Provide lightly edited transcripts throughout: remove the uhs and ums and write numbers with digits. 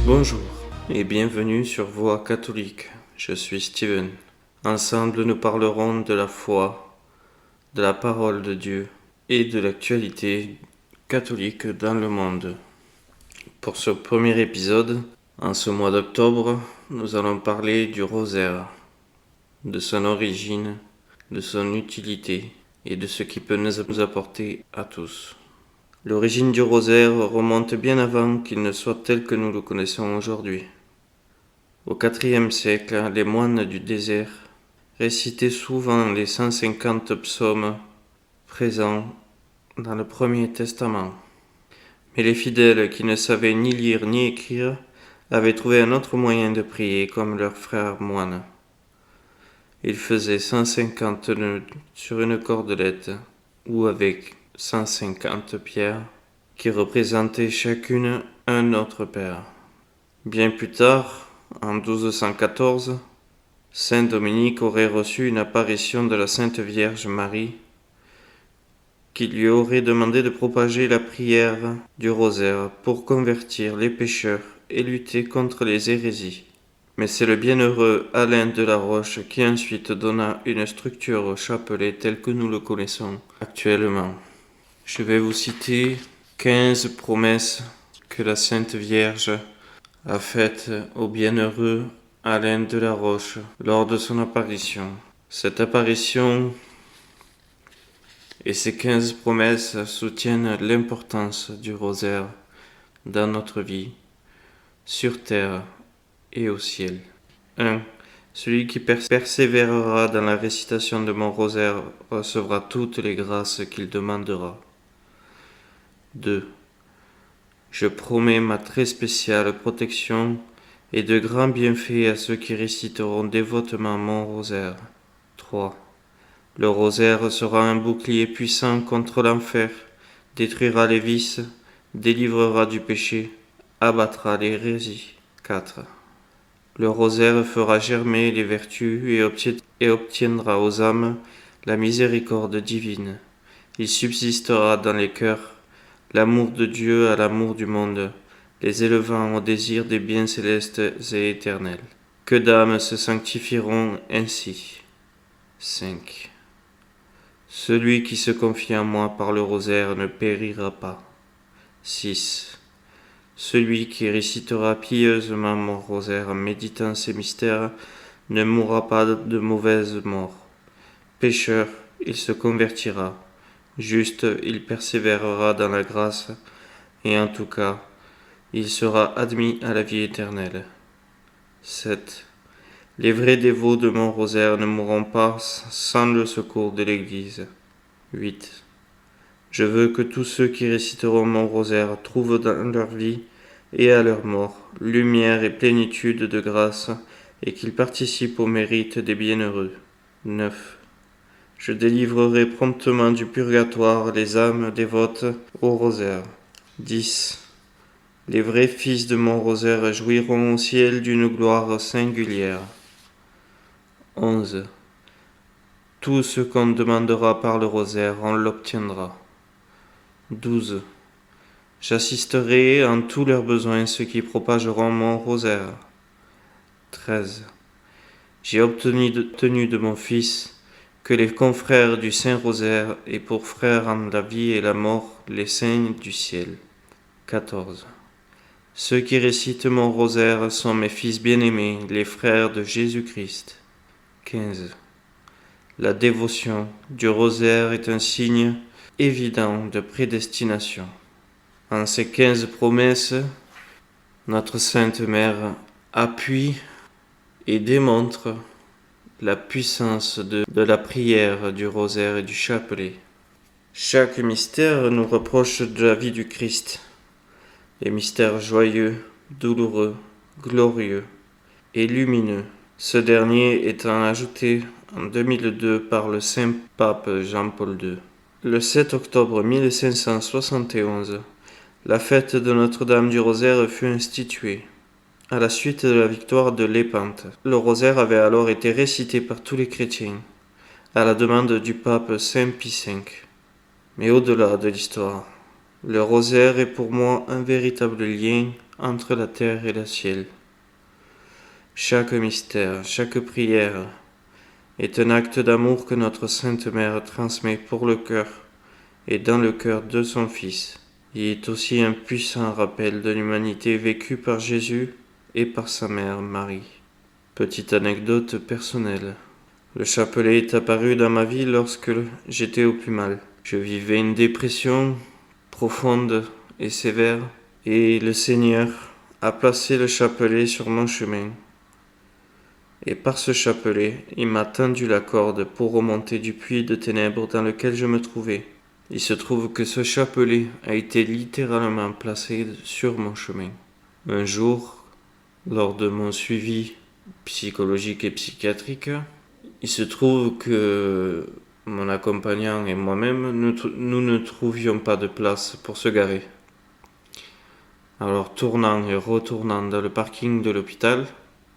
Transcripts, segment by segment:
Bonjour et bienvenue sur Voix catholique. Je suis Steven. Ensemble, nous parlerons de la foi, de la parole de Dieu et de l'actualité catholique dans le monde. Pour ce premier épisode, en ce mois d'octobre, nous allons parler du rosaire, de son origine, de son utilité et de ce qu'il peut nous apporter à tous. L'origine du rosaire remonte bien avant qu'il ne soit tel que nous le connaissons aujourd'hui. Au IVe siècle, les moines du désert récitaient souvent les 150 psaumes présents dans le Premier Testament. Mais les fidèles qui ne savaient ni lire ni écrire avaient trouvé un autre moyen de prier comme leurs frères moines. Ils faisaient 150 nœuds sur une cordelette ou avec 150 pierres qui représentaient chacune un autre père. Bien plus tard, en 1214, Saint Dominique aurait reçu une apparition de la Sainte Vierge Marie qui lui aurait demandé de propager la prière du rosaire pour convertir les pécheurs et lutter contre les hérésies. Mais c'est le bienheureux Alain de la Roche qui ensuite donna une structure au chapelet tel que nous le connaissons actuellement. Je vais vous citer 15 promesses que la Sainte Vierge a faites au bienheureux Alain de la Roche lors de son apparition. Cette apparition et ces 15 promesses soutiennent l'importance du rosaire dans notre vie, sur terre et au ciel. 1. Celui qui persévérera dans la récitation de mon rosaire recevra toutes les grâces qu'il demandera. 2. Je promets ma très spéciale protection et de grands bienfaits à ceux qui réciteront dévotement mon rosaire. 3. Le rosaire sera un bouclier puissant contre l'enfer, détruira les vices, délivrera du péché, abattra l'hérésie. 4. Le rosaire fera germer les vertus et obtiendra aux âmes la miséricorde divine. Il subsistera dans les cœurs l'amour de Dieu à l'amour du monde, les élevant au désir des biens célestes et éternels. Que d'âmes se sanctifieront ainsi. 5. Celui qui se confie en moi par le rosaire ne périra pas. 6. Celui qui récitera pieusement mon rosaire en méditant ses mystères ne mourra pas de mauvaise mort. Pécheur, il se convertira. Juste, il persévérera dans la grâce, et en tout cas, il sera admis à la vie éternelle. 7. Les vrais dévots de mon rosaire ne mourront pas sans le secours de l'Église. 8. Je veux que tous ceux qui réciteront mon rosaire trouvent dans leur vie et à leur mort lumière et plénitude de grâce et qu'ils participent au mérite des bienheureux. 9. Je délivrerai promptement du purgatoire les âmes dévotes au rosaire. 10. Les vrais fils de mon rosaire jouiront au ciel d'une gloire singulière. 11. Tout ce qu'on demandera par le rosaire, on l'obtiendra. 12. J'assisterai en tous leurs besoins ceux qui propageront mon rosaire. 13. J'ai obtenu de mon Fils que les confrères du Saint-Rosaire aient pour frères en la vie et la mort les saints du ciel. 14. Ceux qui récitent mon rosaire sont mes fils bien-aimés, les frères de Jésus-Christ. 15. La dévotion du rosaire est un signe évident de prédestination. En ces 15 promesses, notre Sainte Mère appuie et démontre la puissance de la prière, du rosaire et du chapelet. Chaque mystère nous reproche de la vie du Christ. Les mystères joyeux, douloureux, glorieux et lumineux. Ce dernier étant ajouté en 2002 par le Saint Pape Jean-Paul II. Le 7 octobre 1571, la fête de Notre-Dame du Rosaire fut instituée. À la suite de la victoire de Lépante, le rosaire avait alors été récité par tous les chrétiens, à la demande du pape Saint Pie V. Mais au-delà de l'histoire, le rosaire est pour moi un véritable lien entre la terre et le ciel. Chaque mystère, chaque prière est un acte d'amour que notre Sainte Mère transmet pour le cœur et dans le cœur de son Fils. Il est aussi un puissant rappel de l'humanité vécue par Jésus et par sa mère Marie. Petite anecdote personnelle. Le chapelet est apparu dans ma vie lorsque j'étais au plus mal. Je vivais une dépression profonde et sévère, et le Seigneur a placé le chapelet sur mon chemin. Et par ce chapelet, il m'a tendu la corde pour remonter du puits de ténèbres dans lequel je me trouvais. Il se trouve que ce chapelet a été littéralement placé sur mon chemin. Un jour, lors de mon suivi psychologique et psychiatrique, il se trouve que mon accompagnant et moi-même, nous ne trouvions pas de place pour se garer. Alors, tournant et retournant dans le parking de l'hôpital,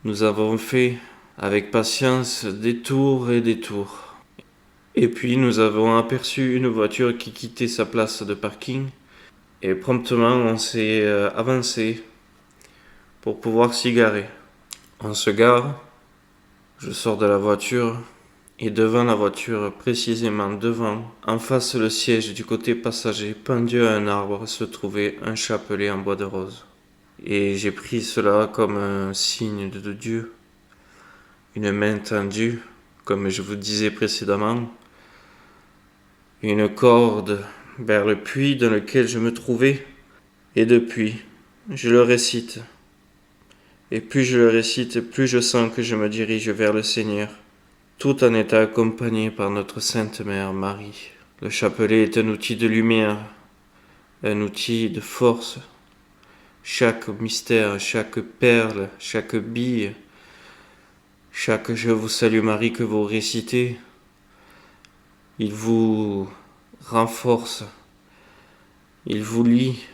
nous avons fait avec patience des tours et des tours. Et puis nous avons aperçu une voiture qui quittait sa place de parking et promptement on s'est avancé pour pouvoir s'y garer. On se gare, je sors de la voiture et devant la voiture, précisément devant, en face le siège du côté passager, pendu à un arbre, se trouvait un chapelet en bois de rose. Et j'ai pris cela comme un signe de Dieu, une main tendue, comme je vous disais précédemment, une corde vers le puits dans lequel je me trouvais, et depuis, je le récite. Et plus je le récite, plus je sens que je me dirige vers le Seigneur, tout en étant accompagné par notre Sainte Mère Marie. Le chapelet est un outil de lumière, un outil de force. Chaque mystère, chaque perle, chaque bille, chaque Je vous salue Marie que vous récitez, il vous renforce, il vous lie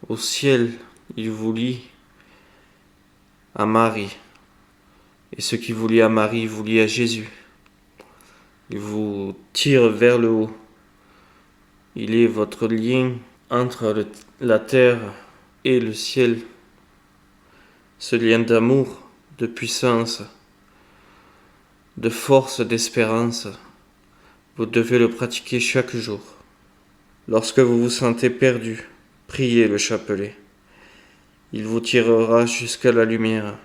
au ciel, il vous lie à Marie. Et ce qui vous lie à Marie vous lie à Jésus. Il vous tire vers le haut. Il est votre lien entre la terre et le ciel. Ce lien d'amour, de puissance, de force, d'espérance, vous devez le pratiquer chaque jour. Lorsque vous vous sentez perdu, priez le chapelet. Il vous tirera jusqu'à la lumière.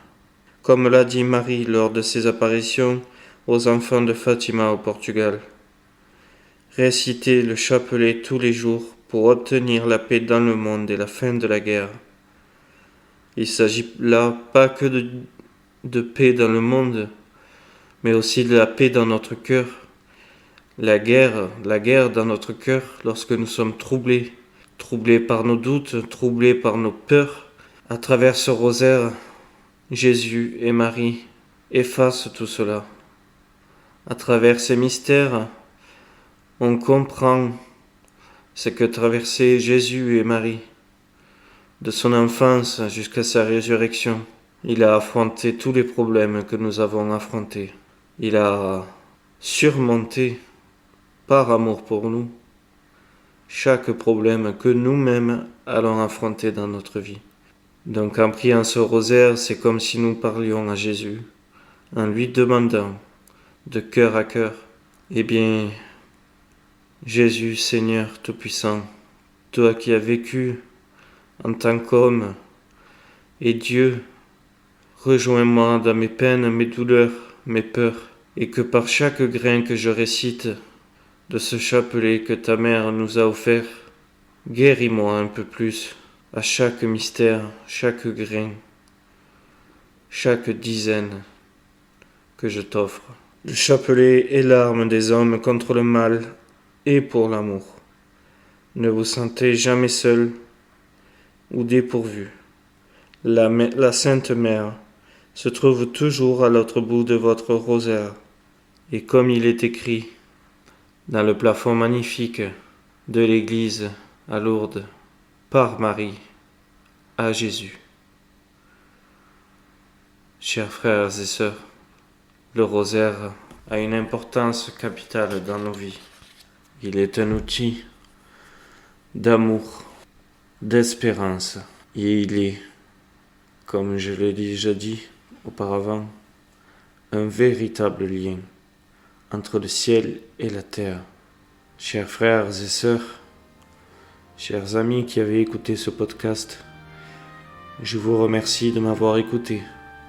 Comme l'a dit Marie lors de ses apparitions aux enfants de Fatima au Portugal. Récitez le chapelet tous les jours pour obtenir la paix dans le monde et la fin de la guerre. Il ne s'agit là pas que de paix dans le monde, mais aussi de la paix dans notre cœur. La guerre dans notre cœur lorsque nous sommes troublés par nos doutes, troublés par nos peurs. À travers ce rosaire, Jésus et Marie effacent tout cela. À travers ces mystères, on comprend ce que traversaient Jésus et Marie. De son enfance jusqu'à sa résurrection, il a affronté tous les problèmes que nous avons affrontés. Il a surmonté, par amour pour nous, chaque problème que nous-mêmes allons affronter dans notre vie. Donc en priant ce rosaire, c'est comme si nous parlions à Jésus, en lui demandant, de cœur à cœur, eh bien, Jésus, Seigneur Tout-Puissant, toi qui as vécu en tant qu'homme et Dieu, rejoins-moi dans mes peines, mes douleurs, mes peurs, et que par chaque grain que je récite de ce chapelet que ta mère nous a offert, guéris-moi un peu plus à chaque mystère, chaque grain, chaque dizaine que je t'offre. Le chapelet est l'arme des hommes contre le mal et pour l'amour. Ne vous sentez jamais seul ou dépourvu. La Sainte Mère se trouve toujours à l'autre bout de votre rosaire. Et comme il est écrit dans le plafond magnifique de l'église à Lourdes, par Marie, à Jésus. Chers frères et sœurs, le rosaire a une importance capitale dans nos vies. Il est un outil d'amour, d'espérance Et il est, comme je l'ai déjà dit auparavant, un véritable lien entre le ciel et la terre. Chers frères et sœurs, chers amis qui avez écouté ce podcast, je vous remercie de m'avoir écouté.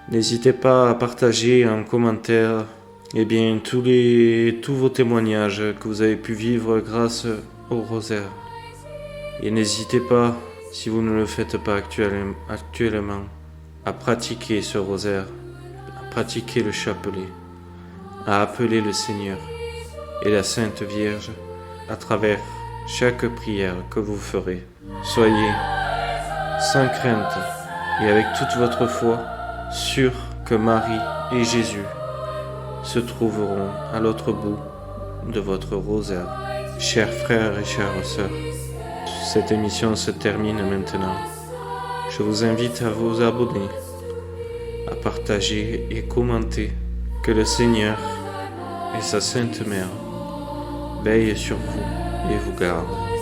N'hésitez pas à partager en commentaire tous vos témoignages que vous avez pu vivre grâce au rosaire. Et n'hésitez pas, si vous ne le faites pas actuellement, à pratiquer ce rosaire, à pratiquer le chapelet, à appeler le Seigneur et la Sainte Vierge à travers chaque prière que vous ferez. Soyez sans crainte et avec toute votre foi sûrs que Marie et Jésus se trouveront à l'autre bout de votre rosaire. Chers frères et chères sœurs, cette émission se termine maintenant. Je vous invite à vous abonner, à partager et commenter. Que le Seigneur et sa Sainte Mère veillent sur vous et vous gardent.